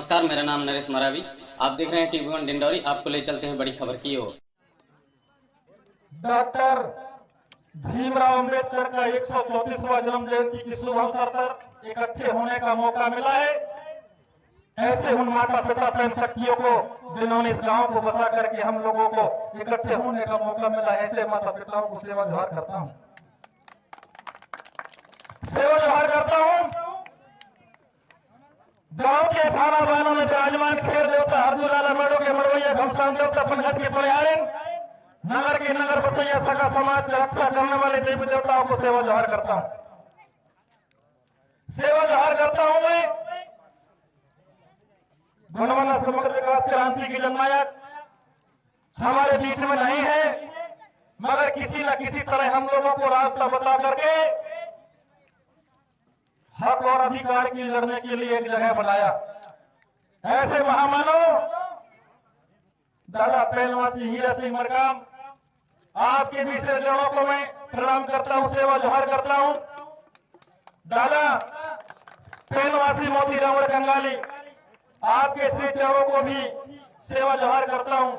नमस्कार, मेरा नाम नरेश मरावी। आप देख रहे हैं टीवी1 डिंडौरी। आपको ले चलते हैं बड़ी खबर की ओर। डॉक्टर भीमराव अंबेडकर का 134वां जन्म जयंती के शुभ अवसर पर इकट्ठे होने का मौका मिला है। ऐसे उन माता पिता प्रेम शक्तियों को जिन्होंने इस गांव को बसा करके हम लोगों को इकट्ठे होने का मौका मिला, ऐसे माता पिताओं को सेवा जोहार करता हूं, सेवा जोहार करता हूं। गांव के 18 बहनों में विराजमान खेर देवता हरदुलाला मेड़ो के मड़वैया घमसान देवता पंचायत के पर्यायन नगर के नगर बसैया सका समाज की रक्षा करने वाले देवी देवताओं को सेवा जोहार करता हूं, सेवा जोहार करता हूं। मैं गुणवत्ता समग्र विकास क्रांति की जननायक हमारे बीच में नहीं है, मगर किसी न किसी तरह हम लोगों को रास्ता बता करके हक और अधिकार की लड़ने के लिए एक जगह बनाया। ऐसे महामानव दादा पहलवासी हीरा सिंह मरकाम, आपके बीच से जड़ों को मैं प्रणाम करता हूं, सेवा जोहार करता हूं। दादा पहलवासी मोती रावण कंगाली, आपके श्री चरणों को भी सेवा जोहार करता हूं।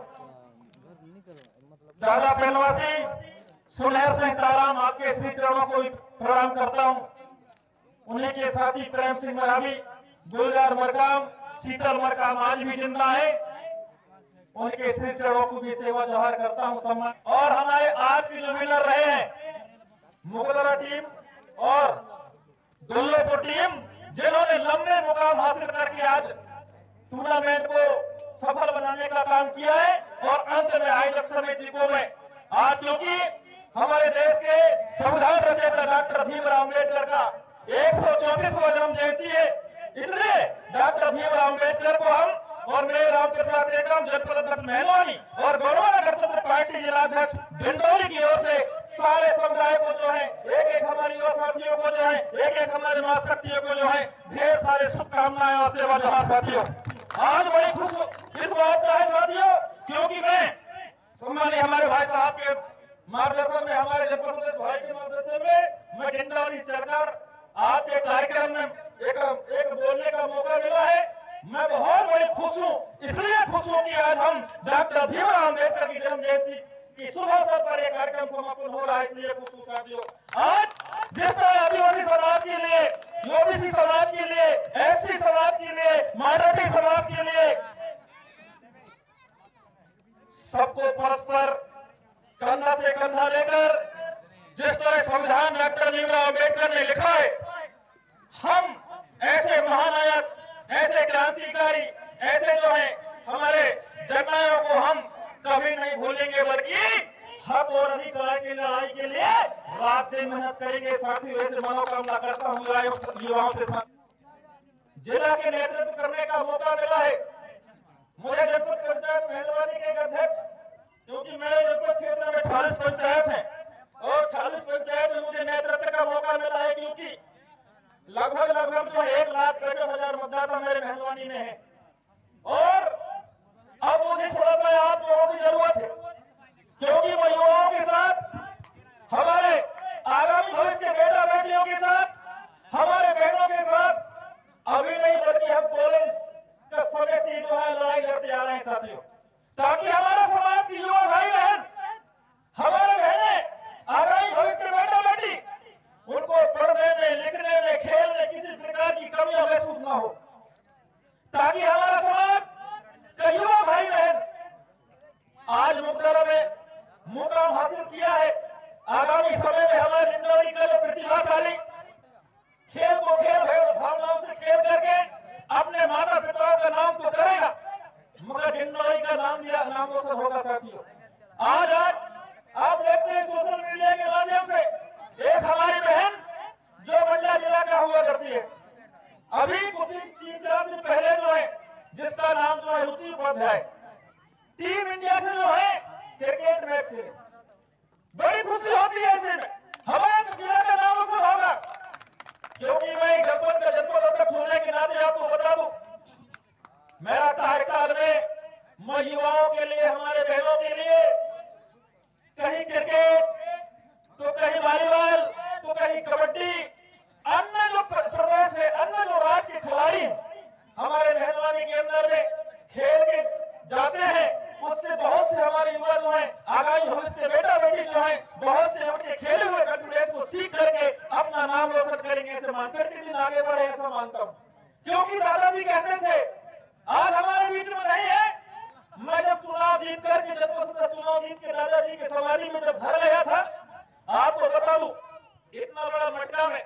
दादा पहलवासी सुनहर सिंह ताराम, आपके श्री चरणों को भी प्रणाम करता हूं। उन्हीं के साथी प्रेम सिंह मरावी, गुलजार मरकाम, शीतल मरकाम आज भी जिंदा है, उनके श्री चरणों को भी सेवा जोहार करता हूं, सम्मान। और हमारे आज के जो विनर रहे हैं मुगदरा टीम और दुल्लोपुर टीम, जिन्होंने लंबे मुकाम हासिल करके आज टूर्नामेंट को सफल बनाने का काम किया है। और अंत में आयोजक समिति को मैं आज, क्योंकि हमारे देश के संविधान रचयिता डॉक्टर भीमराव अम्बेडकर का 134वां जन्म जयंती है, इसलिए डॉक्टर भीमराव अम्बेडकर को हम और मेरे राम प्रसाद टेकम, जनपद अध्यक्ष मेहलवानी और गौरव गणतंत्र पार्टी जिलाध्यक्ष डिंडौरी की ओर से सारे समुदाय को जो है, एक हमारी युवा साथियों को जो है, एक हमारे मां शक्तियों को जो है, ढेर सारे शुभकामनाएं और सेवा जोहार साथियों। आज बड़ी खुश इस बात का है साथियों, क्योंकि मैं सम्मानीय हमारे भाई साहब के मार्गदर्शन में, हमारे जबरदस्त भाई के मार्गदर्शन में मैं डिंडौरी चलकर आपके कार्यक्रम में एक बोलने का मौका मिला है। मैं बहुत बड़ी खुश हूँ, इसलिए खुश हूँ कि आज हम डॉक्टर भीमराव अम्बेडकर की जन्म जयंती की शुभ अवसर पर एक कार्यक्रम समापन हो रहा है, इसलिए खुश हूँ साथियों। आज जिस तरह आदिवासी समाज के लिए, ओबीसी समाज के लिए, एससी समाज के लिए, माइनॉरिटी समाज के लिए सबको परस्पर कंधा से कंधा लेकर जिस तरह संविधान डॉक्टर भीमराव अम्बेडकर ने लिखा है, हम ऐसे महानायक, ऐसे क्रांतिकारी, ऐसे जो है हमारे जननायकों को हम कभी नहीं भूलेंगे, बल्कि हक और अधिकार की लड़ाई के लिए रात दिन मेहनत करेंगे। साथी ऐसे मनोकामना करता हूँ युवाओं से जिला के नेतृत्व करने का मौका मिला है मुझे। जनपद पंचायत मेहलवानी के अध्यक्ष, क्योंकि मेरे जनपद क्षेत्र में 40 पंचायत है और 40 पंचायत में मुझे नेतृत्व का मौका मिला है, क्योंकि लगभग जो 1,65,000 मतदाता मेरे मेहलवानी में है। और अब मुझे थोड़ा सा आप लोगों की जरूरत है, क्योंकि वो युवाओं के साथ, हमारे आगामी भविष्य के बेटा बेटियों के साथ, हमारे बहनों के साथ अभी नहीं बल्कि हम कॉलेज का समय से जो है लड़ाई लड़ते आ रहे हैं साथियों, ताकि हमारे समाज की युवा भाई बहन, हमारे बहनें, आगामी भविष्य के बेटा बेटी, उनको पढ़ने में, लिखने में, खेल में किसी प्रकार की कमियां महसूस न हो, ताकि हमारा समाज का युवा भाई बहन आज मुद्रा में मुकाम हासिल किया है। आगामी समय में हमारे डिंडौरी का जो प्रतिभाशाली खेल को खेल भावनाओं से खेल करके अपने माता पिताओं का नाम तो करेगा, मगर डिंडौरी का नाम रोशन होगा साथियों। आज आप देखते हैं सोशल मीडिया के माध्यम से एक हमारी बहन जो मंडला जिला का हुआ करती है, अभी कुछ 3-4 दिन पहले जो है, जिसका नाम जो है रुचि उपाध्याय, टीम इंडिया से जो है क्रिकेट मैच खेले। बड़ी खुशी होती है ऐसे में, हमारे जिला का नाम रोशन होगा, क्योंकि मैं जनपद का जनपद अध्यक्ष होने के नाते आपको बता दूं, मेरा कार्यकाल में मैं युवाओं के लिए, हमारे बहनों के लिए कहीं क्रिकेट तो कहीं वॉलीबॉल तो कहीं कबड्डी, अन्य जो प्रदेश है, अन्य जो राज्य के खिलाड़ी हमारे मेहरबानी के आगामी भविष्य के बेटा बेटी जो है बहुत से अपने खेले हुए कंप्यूटर को सीख करके अपना नाम रोशन करेंगे। ऐसे मानकर के दिन आगे बढ़े, ऐसा मानता हूँ। क्योंकि दादाजी कहते थे, आज हमारे बीच में नहीं है, मैं जब चुनाव जीत करके चुनाव जीत के दादाजी के सवारी में जब घर गया था, आपको बता दूं, इतना बड़ा मटका में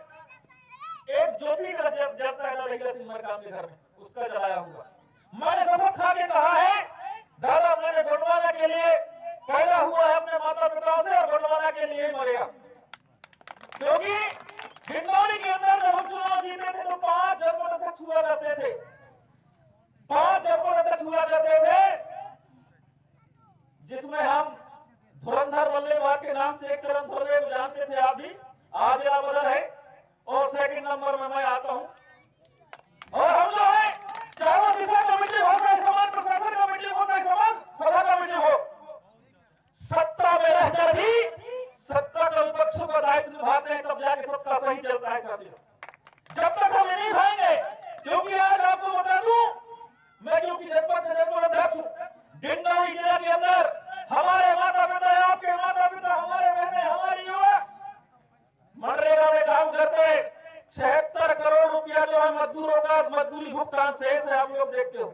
एक ज्योति का जलता है लड़का सिंह मरकाम के घर में, उसका जलाया हुआ। मैंने शपथ खा के कहा है, दादा मैंने गोंडवाना के लिए पैदा हुआ है अपने माता पिता से, और गोंडवाना के लिए मरेगा। क्योंकि डिंडौरी के अंदर जब हम चुनाव जीते थे तो 5 जनपद अध्यक्ष हुआ करते थे, 5 जनपद अध्यक्ष हुआ करते थे, जिसमें हम धुरंधर बल्लेबाज के नाम से एक चरण धोरे जानते थे आप भी, आज या बदल है, और सेकंड नंबर में मैं आता हूं। और हम जो है, चाहे वो दिशा कमेटी हो, चाहे समाज प्रशासन कमेटी हो, चाहे समाज सभा कमेटी हो, सत्ता में रहकर भी सत्ता के विपक्षों का दायित्व निभाते हैं, तब जाके सत्ता सही चलता है साथियों। जब तक हम नहीं खाएंगे, क्योंकि आज आपको बता दूं, मैं क्योंकि जनपद अध्यक्ष हूं, डिंडौरी जिला के अंदर हमारे माता पिता, आपके माता पिता, हमारे बहने, हमारे युवा मनरेगा में काम करते, 76 करोड़ रुपया जो है मजदूरों का मजदूरी भुगतान शेष है। आप लोग देखते हो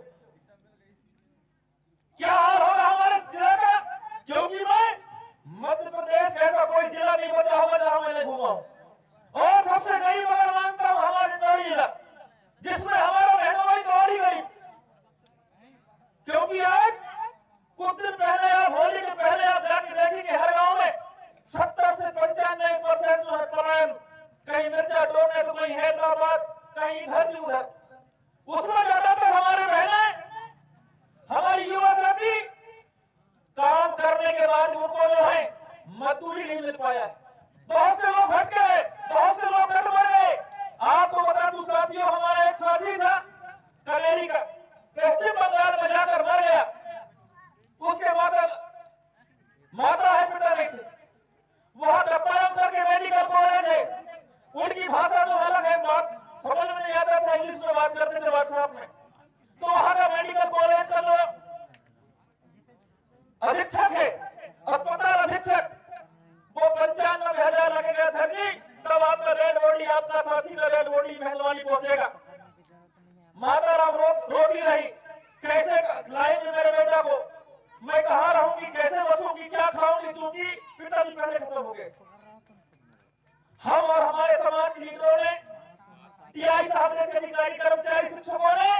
क्या हाल होगा हमारे जिला का। क्योंकि मैं मध्य प्रदेश का ऐसा कोई जिला नहीं बचा होगा जहां मैं नहीं घूमा हूं। और सबसे गरीब अगर मानता हूं हमारा डिंडौरी जिला, जिसमें हमारा बहनों की और ही गरीब। क्योंकि आज कुछ दिन पहले, आप होली के पहले आप जाके देखेंगे, हर गांव में 70 से 95% जो है पलायन, कहीं मिर्चा डोने तो कहीं हैदराबाद, कहीं इधर से उधर। उसमें ज्यादातर हमारे बहनें, हमारी युवा साथी काम करने के बाद उनको जो है मजदूरी नहीं मिल पाया। बहुत से लोग भटके गए, बहुत से लोग घर मर गए। आपको बता दूं साथियों, हमारा एक साथी था कनेरी का, पश्चिम बंगाल में जाकर मर गया। उसके माता है, पिता नहीं थे। वहां कप्तान करके मेडिकल कॉलेज है, उनकी भाषा तो अलग है, बात समझ में नहीं आता था, इंग्लिश में बात करते थे व्हाट्सएप में। तो वहां का मेडिकल कॉलेज का जो अधीक्षक है, अस्पताल अधीक्षक, वो 95,000 लगेगा था जी, तब आपका रेड बॉडी, आपका साथी का रेड बॉडी मेहलवानी पहुंचेगा। माता राम रोती रही, कैसे लाएंगे मेरे बेटा को, मैं कहा रहूंगी, कैसे बसूंगी, क्या खाऊंगी, क्योंकि पिताजी पहले खत्म हो गए। हम और हमारे समाज के लीडरों ने, टीआई साहब जैसे अधिकारी, कर्मचारी, शिक्षकों ने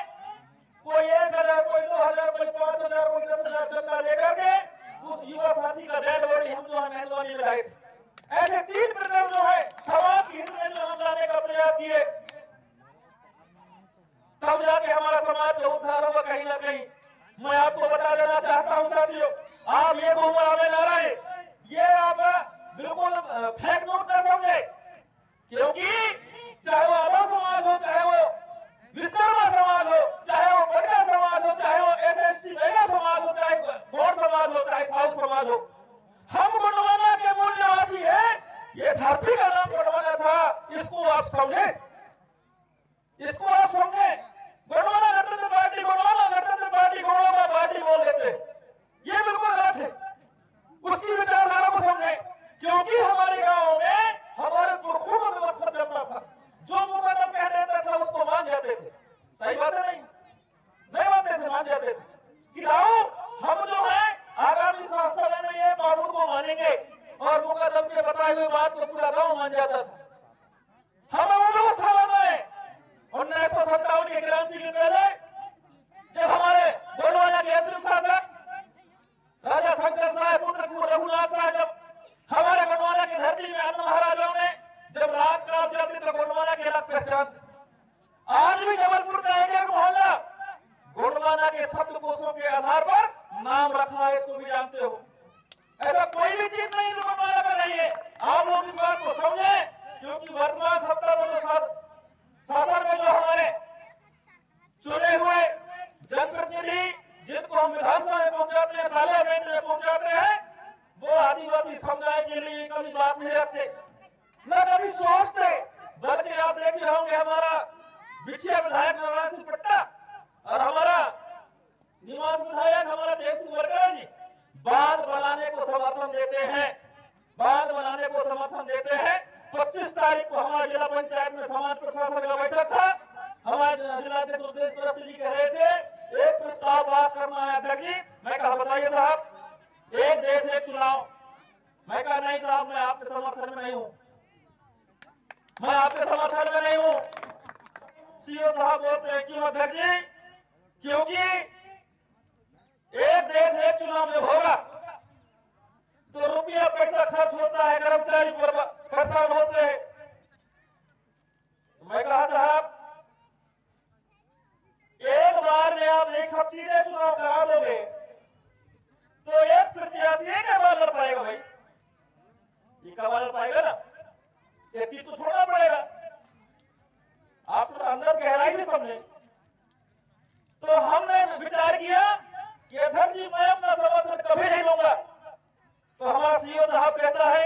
कोई 1,000, कोई 2,000, कोई 5,000, कोई 10,000 चंदा लेकर के उस युवा साथी का डेड बॉडी हम जो है मेहलवानी में लाए थे। ऐसे 3 प्रकार जो है समाज की हित में जो हम लाने का प्रयास किए, तब जाके हमारा समाज का उद्धार होगा कहीं ना कहीं। मैं आपको बता देना चाहता हूं साथियों, आप ये बहुमत हमें ना रहे, ये आप बिल्कुल फेक नोट न समझे। क्योंकि चाहे वो आदर्श समाज हो, चाहे वो विश्वकर्मा समाज हो, चाहे वो बड़का समाज हो, चाहे वो SST मेगा समाज हो, चाहे गौड़ समाज हो, चाहे साहू समाज हो, हम गोंडवाना के मूल निवासी हैं। ये धरती का नाम गोंडवाना था, इसको आप समझे, इसको आप समझे। गोंडवाना गणतंत्र पार्टी, गोंडवाना गणतंत्र पार्टी, गोंडवाना पार्टी बोल देते, ये बिल्कुल गलत है। उसकी विचारधारा को समझे, क्योंकि हमारे गांव में हमारे पुरखों को व्यवस्था चलता था, जो मुकदम कह देता था उसको मान जाते थे। सही बात है, नहीं मानते थे, मान जाते थे कि लाओ हम जो है आगामी समय में ये कानून को मानेंगे, और मुकदम के बताए हुए बात को पूरा गांव मान जाता था। हम व्यवस्था बनाए 1957 की क्रांति के पहले, जब हमारे गोंडवाना के अंतिम शासक राजा शंकर साहब, पुत्र रघुनाथ साहब, जब हमारे गोंडवाना की धरती में अन्य महाराजाओं ने जब राज काम चलते तो गोंडवाना की अलग पहचान। आज भी जबलपुर का एक मोहल्ला गोंडवाना के शब्दकोशों के आधार पर नाम रखा है, तो भी जानते हो। ऐसा कोई भी चीज नहीं जो गोंडवाना का नहीं है। आप लोग इस बात को समझे, क्योंकि वर्तमान सत्ता में जो शासन में जो हमारे चुने हुए जनप्रतिनिधि, जिनको हम विधानसभा में पहुंचाते हैं, पार्लियामेंट में पहुंचाते हैं, वो आदिवासी समुदाय के लिए कभी बात नहीं रखते, न कभी सोचते। बल्कि आप देखे होंगे हमारा बिछिया विधायक नारायण सिंह पट्टा और हमारा निवास विधायक हमारा देव सिंह वरकर जी बांध बनाने को समर्थन देते हैं, बांध बनाने को समर्थन देते हैं। 25 तारीख को हमारे जिला पंचायत में समाज प्रशासन का बैठक था। हमारे जिलाध्यक्ष उदय जी कह रहे थे एक प्रस्ताव पास करना है अध्यक्ष जी। मैं कहा बताइए साहब, एक देश एक चुनाव। मैं कहा नहीं साहब, मैं आपके समर्थन में नहीं हूँ, मैं आपके समर्थन में नहीं हूँ। सीओ साहब बोलते हैं क्यों अध्यक्ष जी? क्योंकि एक देश एक चुनाव जब होगा तो रुपया पैसा खर्च होता है, कर्मचारी परेशान होते हैं। मैं कहा साहब एक बार में आप एक सब चीजें चुनाव करा दोगे तो एक प्रत्याशी एक बार लड़ पाएगा भाई, ये कब लड़ पाएगा ना, एक चीज तो छोड़ना पड़ेगा। आप तो अंदर गहराई से समझे। तो हमने विचार किया कि अध्यक्ष जी मैं अपना समर्थन कभी नहीं लूंगा। तो हमारा सीओ साहब कहता है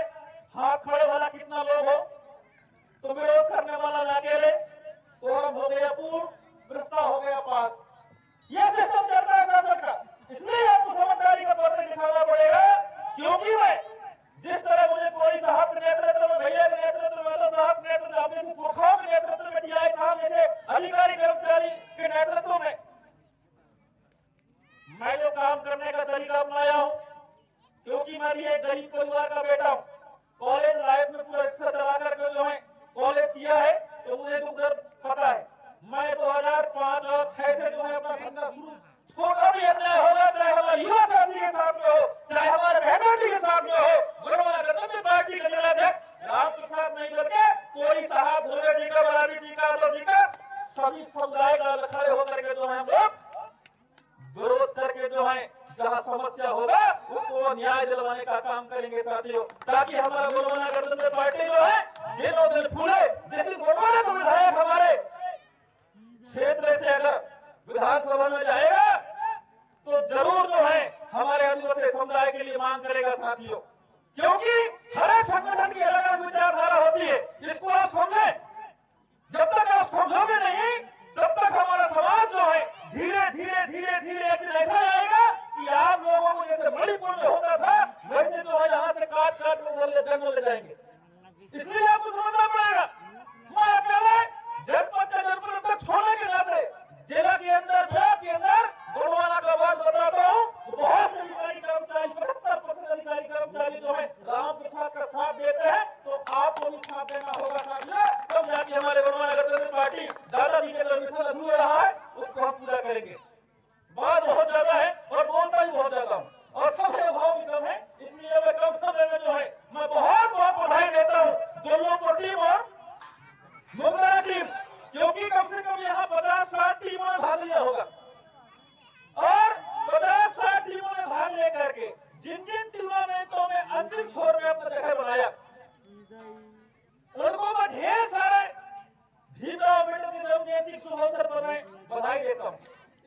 हाथ खड़े वाला कितना लोग हो, तो विरोध करने वाला मैं अकेले, कोरम हो गया पूर्ण, प्रस्ताव हो गया पास। यह सिस्टम चलता है शासन का। इसलिए आपको समझदारी का पत्र दिखाना पड़ेगा, क्योंकि मैं जिस तरह मुझे कोई साहब के नेतृत्व में, भैया के नेतृत्व में, साहब के नेतृत्व में, अपने पुरखाओं के नेतृत्व में, टीआई साहब जैसे अधिकारी कर्मचारी के नेतृत्व में मैं जो काम करने का तरीका अपनाया हूँ, क्योंकि मैं भी एक गरीब परिवार का बेटा हूँ। कॉलेज लाइफ में पूरा रिक्शा चला करके जो है कॉलेज किया है, तो मुझे दुख दर्द पता है। मैं 2005 और 6 से जो है अपना धंधा शुरू, छोटा भी अन्याय होगा, चाहे हमारे युवा साथी के साथ में हो, चाहे हमारे बहनों के साथ में हो, गणतंत्र पार्टी के जिलाध्यक्ष राम प्रसाद नहीं करके कोई साहब भोले जी का, बलारी जी का, जी का, सभी समुदाय का खड़े होकर के जो है हम लोग विरोध करके जो है जहाँ समस्या होगा उसको न्याय दिलवाने का काम करेंगे साथियों, ताकि हमारा गोलवाना गणतंत्र पार्टी जो है दिनों दिन फूले। जिस दिन गोलवाना का विधायक हमारे क्षेत्र से अगर विधानसभा में जाएगा तो जरूर जो है हमारे आदिवासी समुदाय के लिए मांग करेगा साथियों, क्योंकि हर एक संगठन की अलग अलग विचारधारा होती है। इसको आप समझें, जब तक आप समझोगे नहीं तब तक हमारा समाज जो है धीरे धीरे धीरे धीरे एक दिन ऐसा जाएगा कि आप लोगों को जैसे मणिपुर में होता था वैसे जो है यहाँ से काट काट में जंगल ले जाएंगे। इसलिए आपको समझना पड़ेगा। मैं अकेले जनपद का जनपद तक छोड़ने के नाते जिला के अंदर, ब्लॉक के अंदर गोलवाना का बात बताता हूँ, बहुत से अधिकारी कर्मचारी, 75% अधिकारी कर्मचारी जो है राम प्रसाद का साथ देते हैं। तो आपको भी साथ देना होगा साथियों, तब जाके हमारे गोलवाना गणतंत्र पार्टी दादाजी के जो मिशन अधूरा रहा है उसको हम पूरा करेंगे। बात बहुत ज्यादा है और बोलता भी बहुत ज्यादा हूँ और सबसे भाव भी कम है, इसलिए मैं कम समय में जो है मैं बहुत बहुत बधाई देता हूँ दोनों को टीम और मुगरा टीम, क्योंकि कम से कम यहाँ 50-60 टीमों ने भाग लिया होगा और 50-60 टीमों ने भाग लेकर के जिन जिन टूर्नामेंटों में अंतिम छोर में अपना जगह बनाया उनको मैं ढेर सारे भीमराव अम्बेडकर की जन्म जयंती शुभ अवसर पर मैं बधाई देता हूँ।